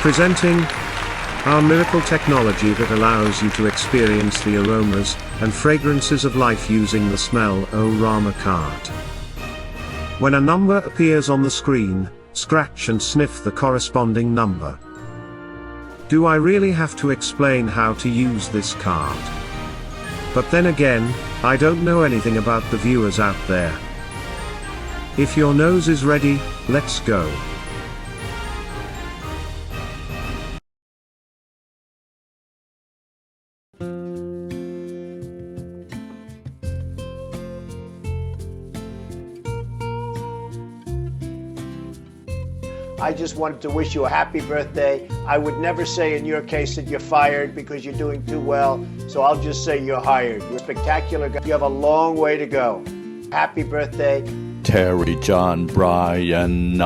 Presenting our miracle technology that allows you to experience the aromas and fragrances of life using the Smell O Rama card. When a number appears on the screen, scratch and sniff the corresponding number. Do I really have to explain how to use this card? But then again, I don't know anything about the viewers out there. If your nose is ready, let's go. I just wanted to wish you a happy birthday. I would never say in your case that you're fired because you're doing too well, so I'll just say you're hired. You're a spectacular guy. You have a long way to go. Happy birthday. Terry John Bryan.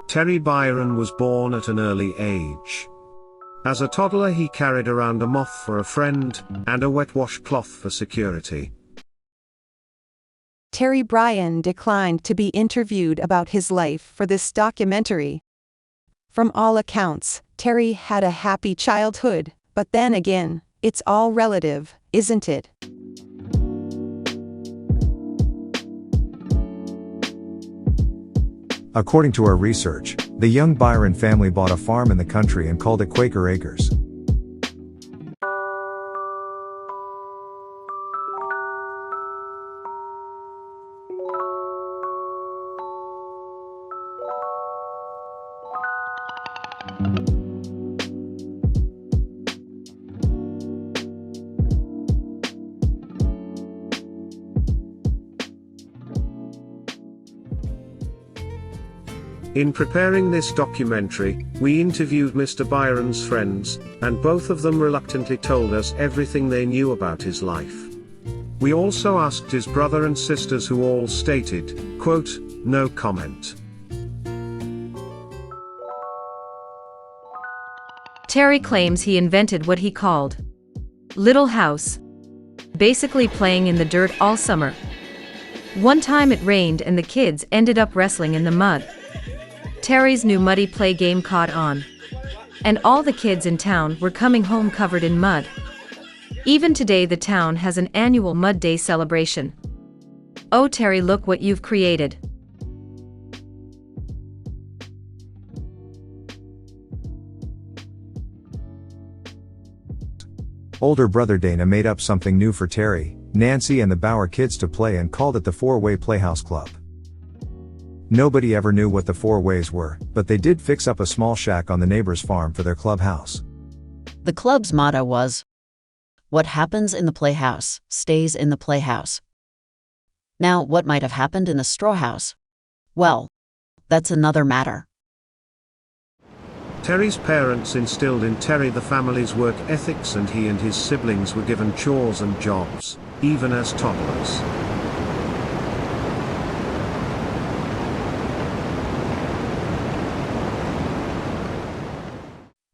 Terry Byron was born at an early age. As a toddler he carried around a moth for a friend, and a wet washcloth for security. Terry Bryan declined to be interviewed about his life for this documentary. From all accounts, Terry had a happy childhood, but then again, it's all relative, isn't it? According to our research, the young Byron family bought a farm in the country and called it Quaker Acres. In preparing this documentary, we interviewed Mr. Byron's friends, and both of them reluctantly told us everything they knew about his life. We also asked his brother and sisters, who all stated, quote, "No comment." Terry claims he invented what he called Little House, basically playing in the dirt all summer. One time it rained and the kids ended up wrestling in the mud. Terry's new muddy play game caught on, and all the kids in town were coming home covered in mud. Even today the town has an annual Mud Day celebration. Oh Terry, look what you've created. Older brother Dana made up something new for Terry, Nancy and the Bauer kids to play and called it the Four-Way Playhouse Club. Nobody ever knew what the four ways were, but they did fix up a small shack on the neighbor's farm for their clubhouse. The club's motto was, "What happens in the playhouse, stays in the playhouse." Now, what might have happened in the straw house? Well, that's another matter. Terry's parents instilled in Terry the family's work ethics, and he and his siblings were given chores and jobs, even as toddlers.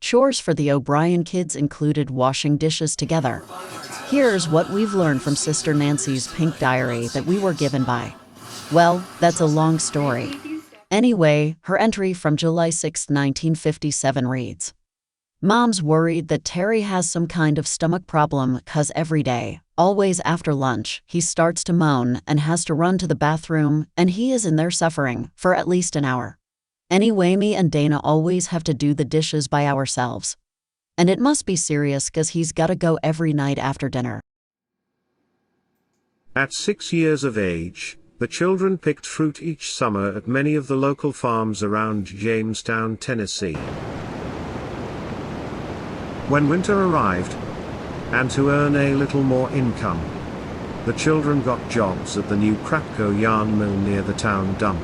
Chores for the O'Brien kids included washing dishes together. Here's what we've learned from Sister Nancy's pink diary that we were given by. Well, that's a long story. Anyway, her entry from July 6, 1957 reads, "Mom's worried that Terry has some kind of stomach problem 'cause every day, always after lunch, he starts to moan and has to run to the bathroom, and he is in there suffering for at least an hour. Anyway, me and Dana always have to do the dishes by ourselves. And it must be serious 'cause he's gotta go every night after dinner." At 6 years of age, the children picked fruit each summer at many of the local farms around Jamestown, Tennessee. When winter arrived, and to earn a little more income, the children got jobs at the new Crapco yarn mill near the town dump.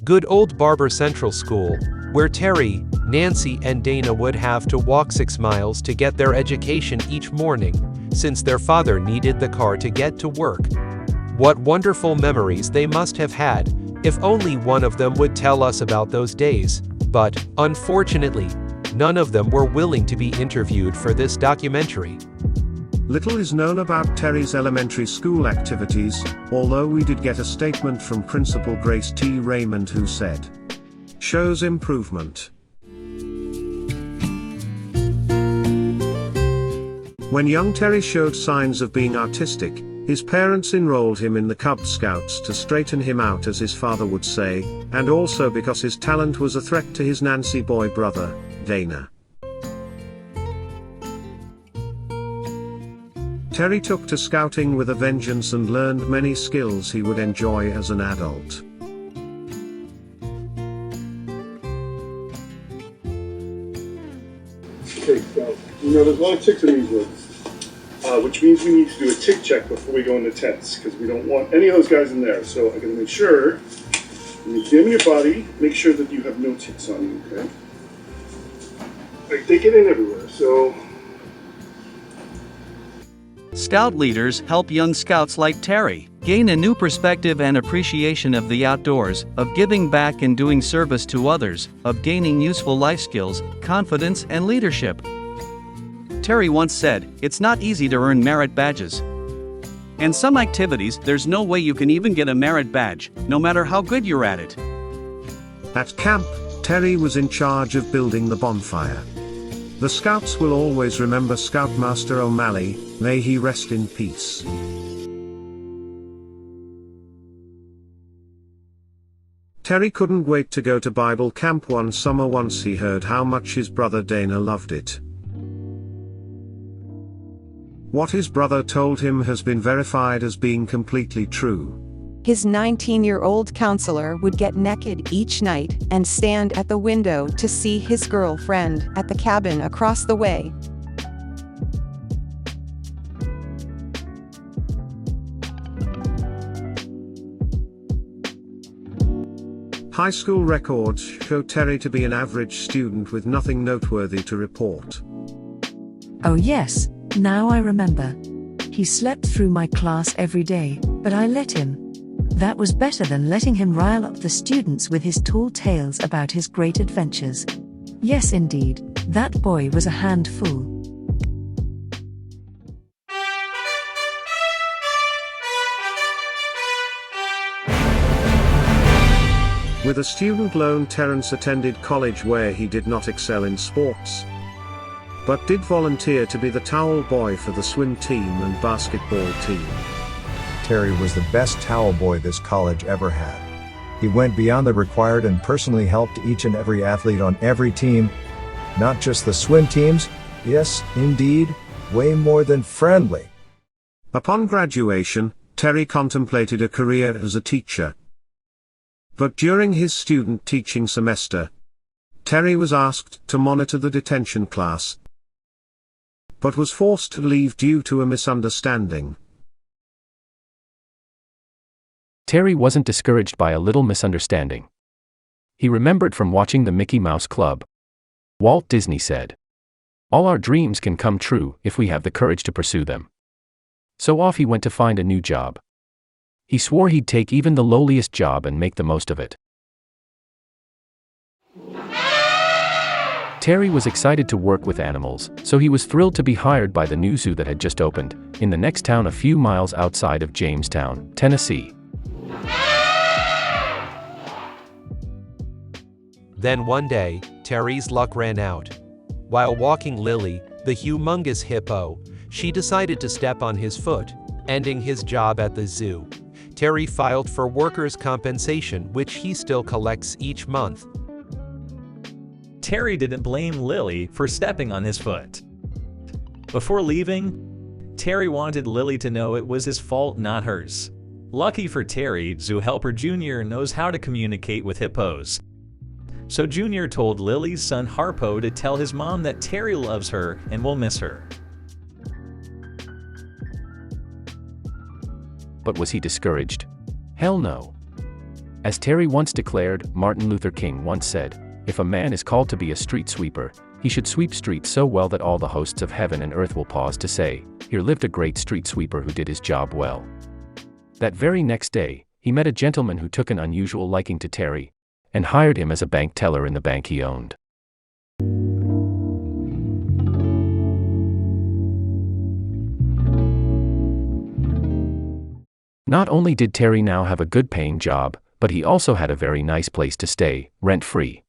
Good old Barber Central School, where Terry, Nancy, and Dana would have to walk 6 miles to get their education each morning, since their father needed the car to get to work. What wonderful memories they must have had, if only one of them would tell us about those days. But, unfortunately, none of them were willing to be interviewed for this documentary. Little is known about Terry's elementary school activities, although we did get a statement from Principal Grace T. Raymond who said, "Shows improvement." When young Terry showed signs of being artistic, his parents enrolled him in the Cub Scouts to straighten him out, as his father would say, and also because his talent was a threat to his Nancy boy brother, Dana. Terry took to scouting with a vengeance and learned many skills he would enjoy as an adult. Okay, so, there's a lot of ticks in these woods, which means we need to do a tick check before we go into tents, because we don't want any of those guys in there. So I'm going to make sure, when you examine your body, make sure that you have no ticks on you, okay? Like, they get in everywhere, so... Scout leaders help young scouts like Terry gain a new perspective and appreciation of the outdoors, of giving back and doing service to others, of gaining useful life skills, confidence, and leadership. Terry once said, "It's not easy to earn merit badges. And some activities, there's no way you can even get a merit badge, no matter how good you're at it." At camp, Terry was in charge of building the bonfire. The Scouts will always remember Scoutmaster O'Malley, may he rest in peace. Terry couldn't wait to go to Bible camp one summer once he heard how much his brother Dana loved it. What his brother told him has been verified as being completely true. His 19-year-old counselor would get naked each night and stand at the window to see his girlfriend at the cabin across the way. High school records show Terry to be an average student with nothing noteworthy to report. Oh yes, now I remember. He slept through my class every day, but I let him. That was better than letting him rile up the students with his tall tales about his great adventures. Yes indeed, that boy was a handful. With a student loan, Terence attended college where he did not excel in sports, but did volunteer to be the towel boy for the swim team and basketball team. Terry was the best towel boy this college ever had. He went beyond the required and personally helped each and every athlete on every team, not just the swim teams, yes, indeed, way more than friendly. Upon graduation, Terry contemplated a career as a teacher. But during his student teaching semester, Terry was asked to monitor the detention class, but was forced to leave due to a misunderstanding. Terry wasn't discouraged by a little misunderstanding. He remembered from watching the Mickey Mouse Club. Walt Disney said, "All our dreams can come true if we have the courage to pursue them." So off he went to find a new job. He swore he'd take even the lowliest job and make the most of it. Terry was excited to work with animals, so he was thrilled to be hired by the new zoo that had just opened, in the next town a few miles outside of Jamestown, Tennessee. Then one day, Terry's luck ran out. While walking Lily, the humongous hippo, she decided to step on his foot, ending his job at the zoo. Terry filed for workers' compensation, which he still collects each month. Terry didn't blame Lily for stepping on his foot. Before leaving, Terry wanted Lily to know it was his fault, not hers. Lucky for Terry, Zoo Helper Jr. knows how to communicate with hippos. So Junior told Lily's son Harpo to tell his mom that Terry loves her and will miss her. But was he discouraged? Hell no. As Terry once declared, Martin Luther King once said, "If a man is called to be a street sweeper, he should sweep streets so well that all the hosts of heaven and earth will pause to say, 'Here lived a great street sweeper who did his job well.'" That very next day, he met a gentleman who took an unusual liking to Terry and hired him as a bank teller in the bank he owned. Not only did Terry now have a good-paying job, but he also had a very nice place to stay, rent-free.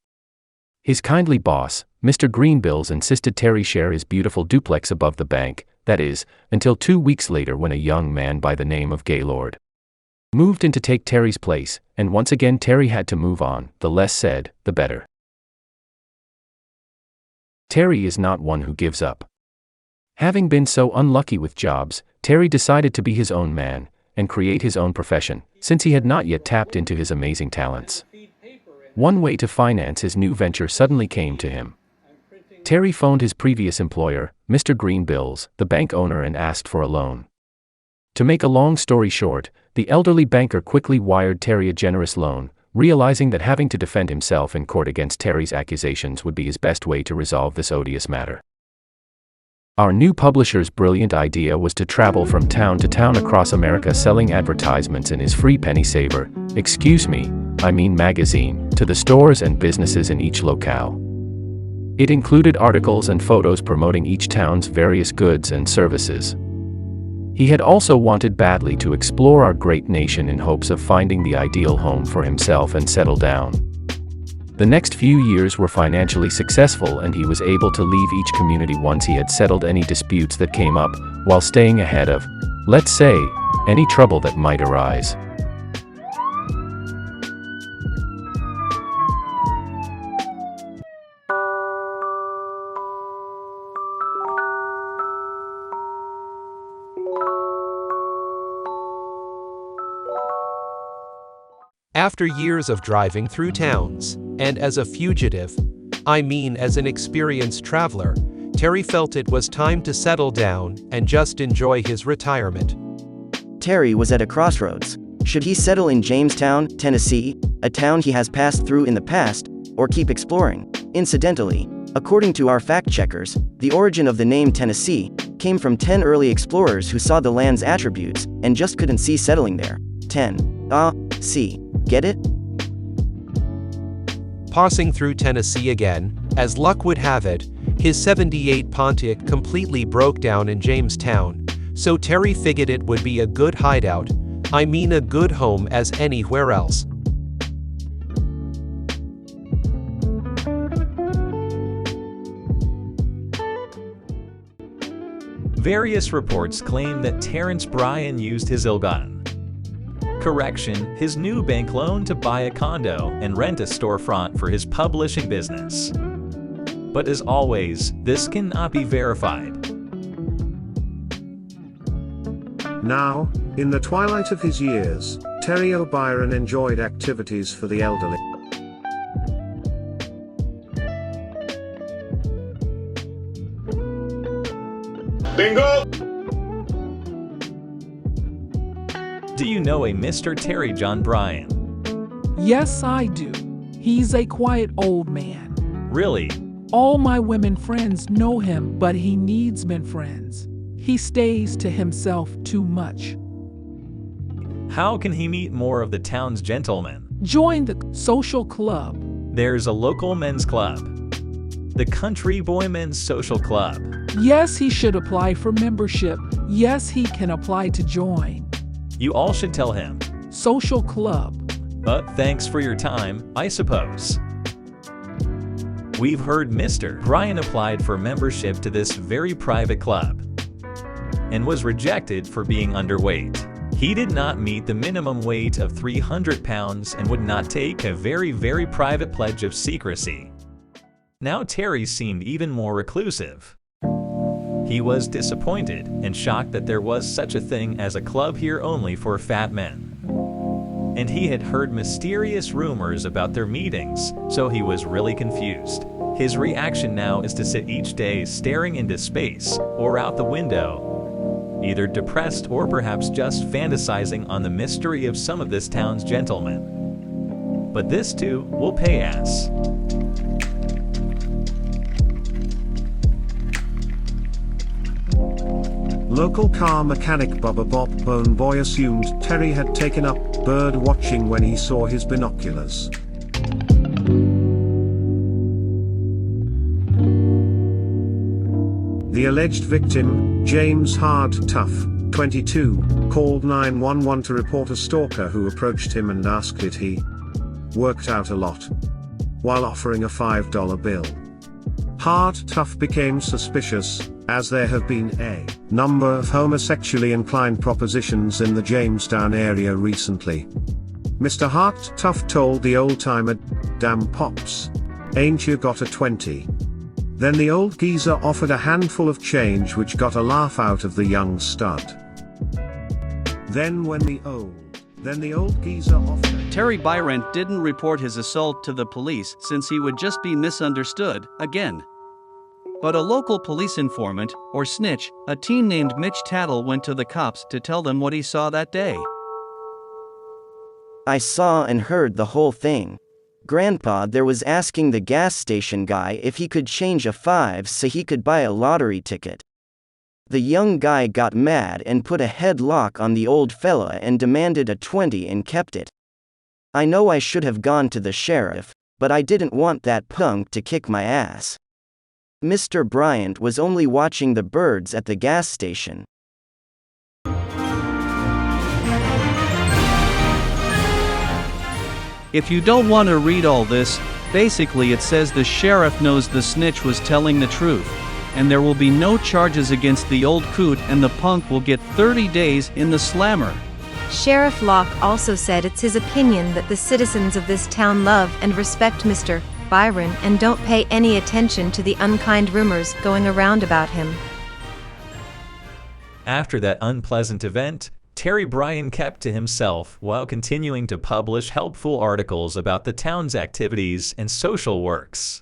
His kindly boss, Mr. Greenbills, insisted Terry share his beautiful duplex above the bank, that is, until 2 weeks later when a young man by the name of Gaylord moved in to take Terry's place, and once again Terry had to move on. The less said, the better. Terry is not one who gives up. Having been so unlucky with jobs, Terry decided to be his own man and create his own profession, since he had not yet tapped into his amazing talents. One way to finance his new venture suddenly came to him. Terry phoned his previous employer, Mr. Greenbills, the bank owner, and asked for a loan. To make a long story short, the elderly banker quickly wired Terry a generous loan, realizing that having to defend himself in court against Terry's accusations would be his best way to resolve this odious matter. Our new publisher's brilliant idea was to travel from town to town across America selling advertisements in his free penny saver, magazine, to the stores and businesses in each locale. It included articles and photos promoting each town's various goods and services. He had also wanted badly to explore our great nation in hopes of finding the ideal home for himself and settle down. The next few years were financially successful, and he was able to leave each community once he had settled any disputes that came up, while staying ahead of, let's say, any trouble that might arise. After years of driving through towns, and as a fugitive, as an experienced traveler, Terry felt it was time to settle down and just enjoy his retirement. Terry was at a crossroads. Should he settle in Jamestown, Tennessee, a town he has passed through in the past, or keep exploring? Incidentally, according to our fact-checkers, the origin of the name Tennessee came from 10 early explorers who saw the land's attributes and just couldn't see settling there. See. Get it? Passing through Tennessee again, as luck would have it, his 78 Pontiac completely broke down in Jamestown, so Terry figured it would be a good hideout, a good home as anywhere else. Various reports claim that Terrence Bryan used his ill-gotten his new bank loan to buy a condo and rent a storefront for his publishing business. But as always, this cannot be verified. Now, in the twilight of his years, Terry O'Brien enjoyed activities for the elderly. Bingo! Do you know a Mr. Terry John Bryan? Yes, I do. He's a quiet old man. Really? All my women friends know him, but he needs men friends. He stays to himself too much. How can he meet more of the town's gentlemen? Join the social club. There's a local men's club, the Country Boy Men's Social Club. Yes, he should apply for membership. Yes, he can apply to join. You all should tell him. Social club. But thanks for your time, I suppose. We've heard Mr. Bryan applied for membership to this very private club and was rejected for being underweight. He did not meet the minimum weight of 300 pounds and would not take a very, very private pledge of secrecy. Now Terry seemed even more reclusive. He was disappointed and shocked that there was such a thing as a club here only for fat men. And he had heard mysterious rumors about their meetings, so he was really confused. His reaction now is to sit each day staring into space or out the window, either depressed or perhaps just fantasizing on the mystery of some of this town's gentlemen. but this too will pay ass. Local car mechanic Bubba Bob Bone Boy assumed Terry had taken up bird watching when he saw his binoculars. The alleged victim, James Hard Tough, 22, called 911 to report a stalker who approached him and asked if he worked out a lot, while offering a $5 bill. Hard Tough became suspicious, as there have been a number of homosexually inclined propositions in the Jamestown area recently. Mr. Hart Tough told the old-timer, "Damn Pops. Ain't you got a 20? Then the old geezer offered a handful of change which got a laugh out of the young stud. Then the old geezer offered... Terry Byron didn't report his assault to the police since he would just be misunderstood again. But a local police informant, or snitch, a teen named Mitch Tattle went to the cops to tell them what he saw that day. I saw and heard the whole thing. Grandpa there was asking the gas station guy if he could change a 5 so he could buy a lottery ticket. The young guy got mad and put a headlock on the old fella and demanded a 20 and kept it. I know I should have gone to the sheriff, but I didn't want that punk to kick my ass. Mr. Bryant was only watching the birds at the gas station. If you don't want to read all this, basically it says the sheriff knows the snitch was telling the truth, and there will be no charges against the old coot and the punk will get 30 days in the slammer. Sheriff Locke also said it's his opinion that the citizens of this town love and respect Mr. Byron and don't pay any attention to the unkind rumors going around about him. After that unpleasant event, Terry Bryan kept to himself while continuing to publish helpful articles about the town's activities and social works.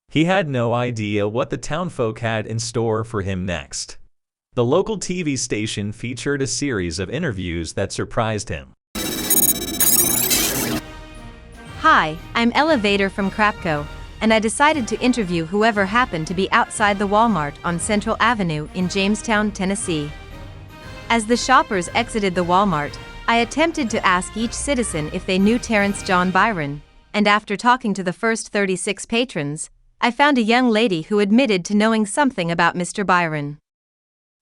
He had no idea what the townfolk had in store for him next. The local TV station featured a series of interviews that surprised him. Hi, I'm Elevator from Crapco, and I decided to interview whoever happened to be outside the Walmart on Central Avenue in Jamestown, Tennessee. As the shoppers exited the Walmart, I attempted to ask each citizen if they knew Terrence John Byron, and after talking to the first 36 patrons, I found a young lady who admitted to knowing something about Mr. Byron.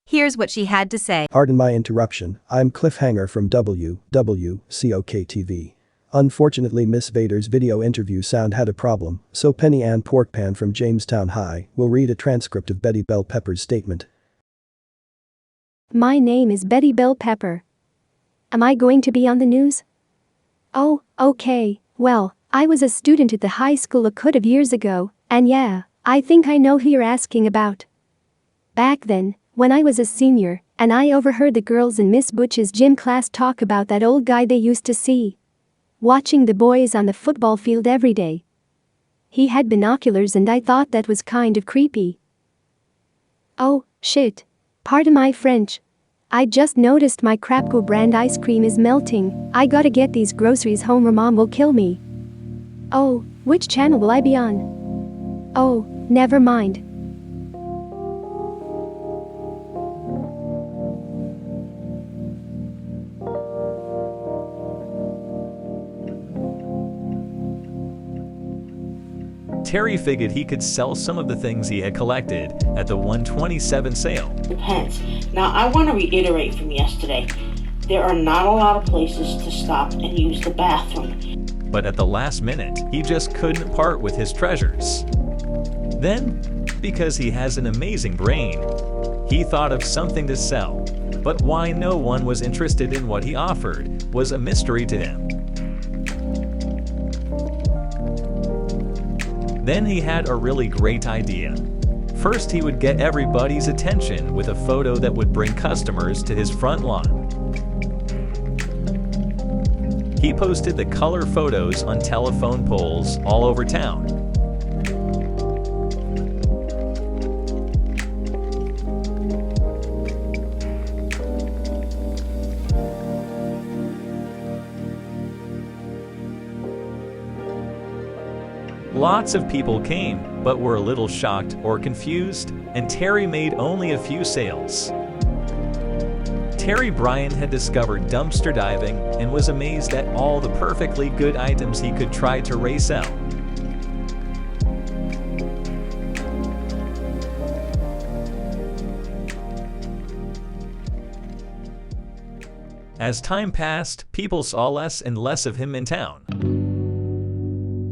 Here's what she had to say. Pardon my interruption, I'm Cliffhanger from WWCOK-TV. Unfortunately, Miss Vader's video interview sound had a problem, so Penny Ann Porkpan from Jamestown High will read a transcript of Betty Bell Pepper's statement. My name is Betty Bell Pepper. Am I going to be on the news? Oh, okay, well, I was a student at the high school a couple of years ago, and yeah, I think I know who you're asking about. Back then, when I was a senior, and I overheard the girls in Miss Butch's gym class talk about that old guy they used to see watching the boys on the football field every day. He had binoculars and I thought that was kind of creepy. Oh, shit. Pardon my French. I just noticed my Crapco brand ice cream is melting. I gotta get these groceries home or Mom will kill me. Oh, which channel will I be on? Oh, never mind. Terry figured he could sell some of the things he had collected at the 127 sale. Depends. Now, I want to reiterate from yesterday, there are not a lot of places to stop and use the bathroom. But at the last minute, he just couldn't part with his treasures. Then, because he has an amazing brain, he thought of something to sell. But why no one was interested in what he offered was a mystery to him. Then he had a really great idea. First, he would get everybody's attention with a photo that would bring customers to his front lawn. He posted the color photos on telephone poles all over town. Lots of people came, but were a little shocked or confused, and Terry made only a few sales. Terry Bryan had discovered dumpster diving and was amazed at all the perfectly good items he could try to resell. As time passed, people saw less and less of him in town.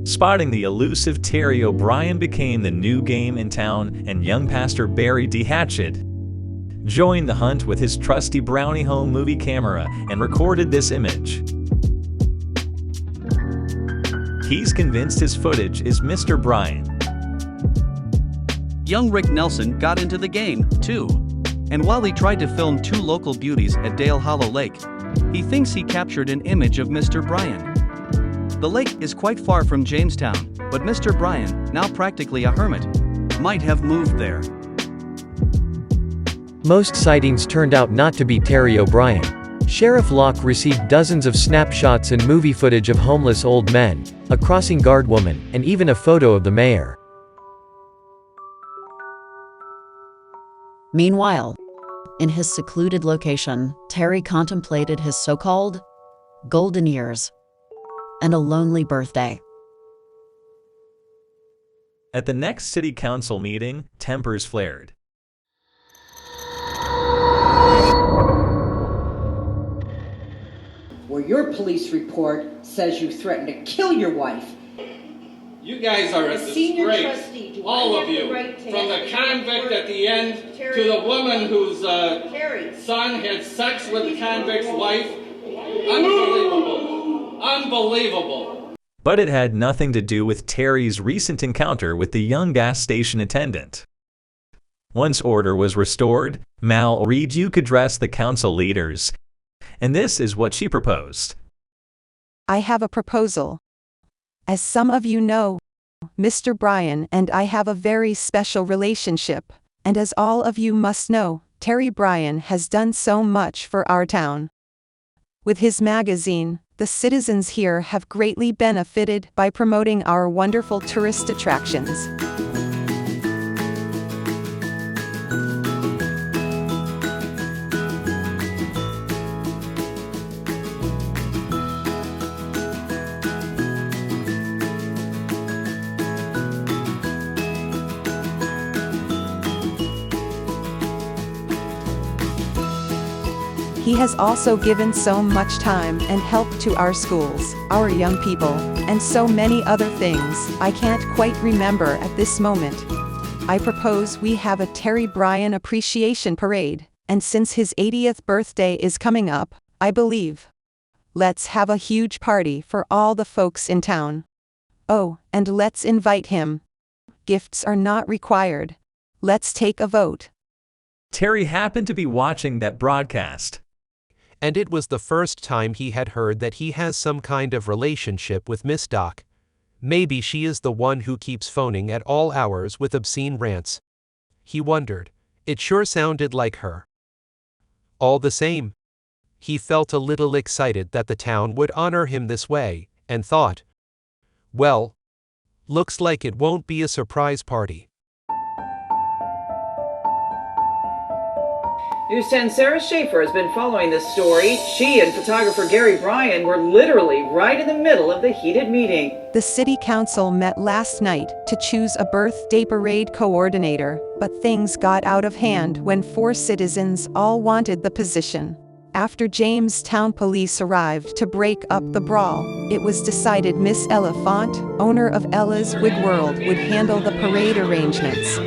Spotting the elusive Terry O'Brien became the new game in town, and young Pastor Barry D. Hatchett joined the hunt with his trusty Brownie home movie camera and recorded this image. He's convinced his footage is Mr. Bryan. Young Rick Nelson got into the game, too. And while he tried to film two local beauties at Dale Hollow Lake, he thinks he captured an image of Mr. Bryan. The lake is quite far from Jamestown, but Mr. Bryan, now practically a hermit, might have moved there. Most sightings turned out not to be Terry O'Brien. Sheriff Locke received dozens of snapshots and movie footage of homeless old men, a crossing guard woman, and even a photo of the mayor. Meanwhile, in his secluded location, Terry contemplated his so-called golden years and a lonely birthday. At the next city council meeting, tempers flared. Well, your police report says you threatened to kill your wife. You guys are a As senior disgrace, trustee, do all I of have you, the right to from the ask you convict for- at the end Terry, to the woman whose Terry. son had sex with the convict's wife. Unbelievable. Unbelievable. But it had nothing to do with Terry's recent encounter with the young gas station attendant. Once order was restored, Mal Reed could address the council leaders, and this is what she proposed. I have a proposal. As some of you know, Mr. Bryan and I have a very special relationship, and as all of you must know, Terry Bryan has done so much for our town. With his magazine, the citizens here have greatly benefited by promoting our wonderful tourist attractions. He has also given so much time and help to our schools, our young people, and so many other things I can't quite remember at this moment. I propose we have a Terry Bryan appreciation parade, and since his 80th birthday is coming up, I believe, let's have a huge party for all the folks in town. Oh, and let's invite him. Gifts are not required. Let's take a vote. Terry happened to be watching that broadcast. And it was the first time he had heard that he has some kind of relationship with Miss Doc. Maybe she is the one who keeps phoning at all hours with obscene rants. He wondered. It sure sounded like her. All the same, he felt a little excited that the town would honor him this way, and thought, well, looks like it won't be a surprise party. News 10's Sarah Schaefer has been following this story. She and photographer Gary Bryan were literally right in the middle of the heated meeting. The city council met last night to choose a birthday parade coordinator, but things got out of hand when 4 citizens all wanted the position. After Jamestown police arrived to break up the brawl, it was decided Miss Ella Font, owner of Ella's Wig World, would handle the parade arrangements.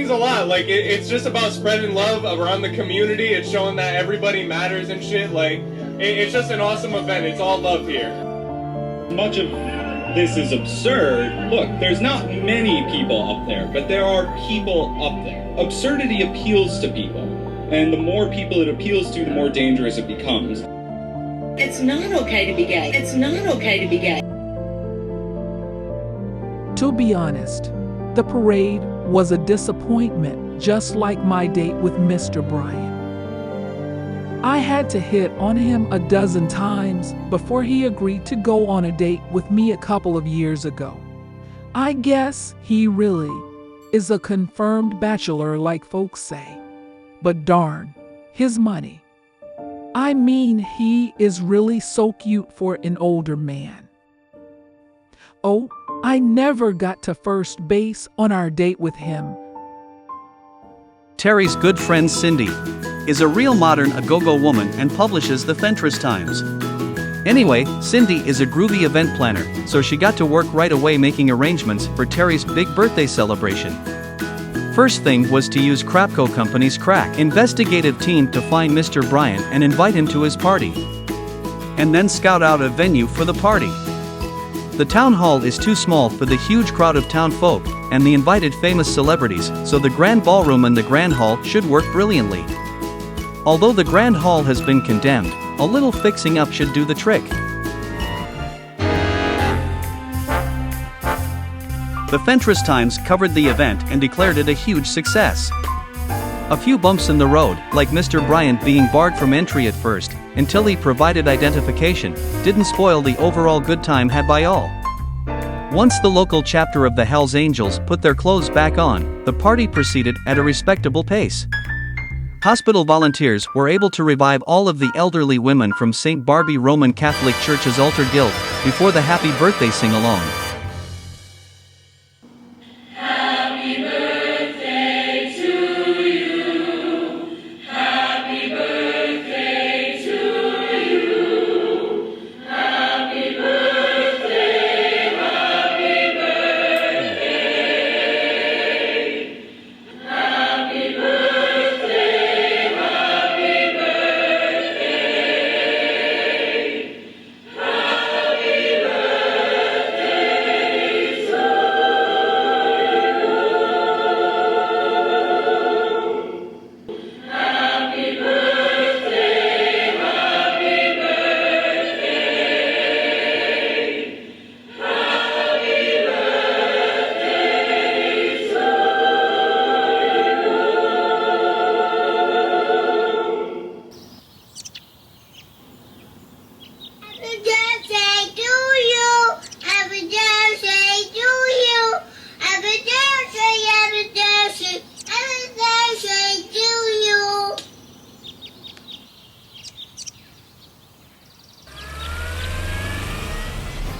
means a lot. Like, it's just about spreading love around the community. It's showing that everybody matters and shit. Like, it's just an awesome event. It's all love here. Much of this is absurd. Look, there's not many people up there, but there are people up there. Absurdity appeals to people, and the more people it appeals to, the more dangerous it becomes. It's not okay to be gay. It's not okay to be gay. To be honest, the parade was a disappointment, just like my date with Mr. Bryan. I had to hit on him a dozen times before he agreed to go on a date with me a couple of years ago. I guess he really is a confirmed bachelor like folks say. But darn, his money. I mean, he is really so cute for an older man. Oh, I never got to first base on our date with him. Terry's good friend Cindy is a real modern a-go-go woman and publishes the Fentress Times. Anyway, Cindy is a groovy event planner, so she got to work right away making arrangements for Terry's big birthday celebration. First thing was to use Crapco Company's crack investigative team to find Mr. Bryan and invite him to his party. And then scout out a venue for the party. The town hall is too small for the huge crowd of town folk and the invited famous celebrities, so the grand ballroom and the grand hall should work brilliantly. Although the grand hall has been condemned, a little fixing up should do the trick. The Fentress Times covered the event and declared it a huge success. A few bumps in the road, like Mr. Bryan being barred from entry at first, until he provided identification, didn't spoil the overall good time had by all. Once the local chapter of the Hells Angels put their clothes back on, the party proceeded at a respectable pace. Hospital volunteers were able to revive all of the elderly women from St. Barbie Roman Catholic Church's altar guild before the happy birthday sing-along.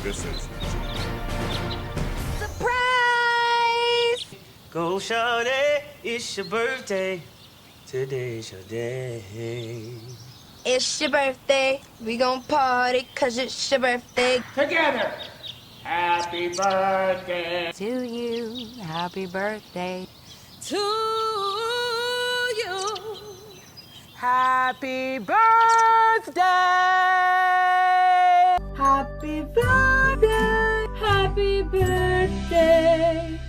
This is surprise. Go shawty, it's your birthday. Today's your day. It's your birthday. We gon' party 'cause it's your birthday. Together. Happy birthday To you. Happy birthday. To you. Happy birthday. Happy birthday. Happy birthday.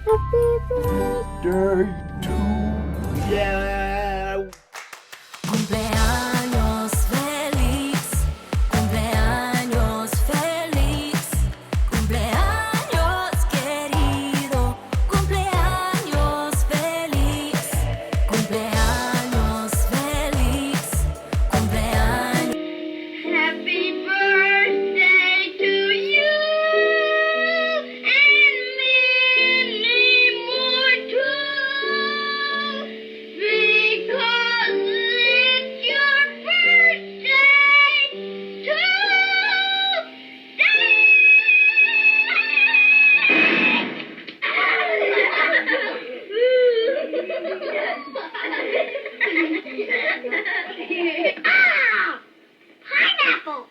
Happy birthday to you. Cumpleaños feliz. Cumpleaños feliz. Cumpleaños querido. Cumpleaños feliz. Cumpleaños feliz. Cumpleaños. Happy birthday to you and many more too, because it's your birthday today. Ah! Pineapple!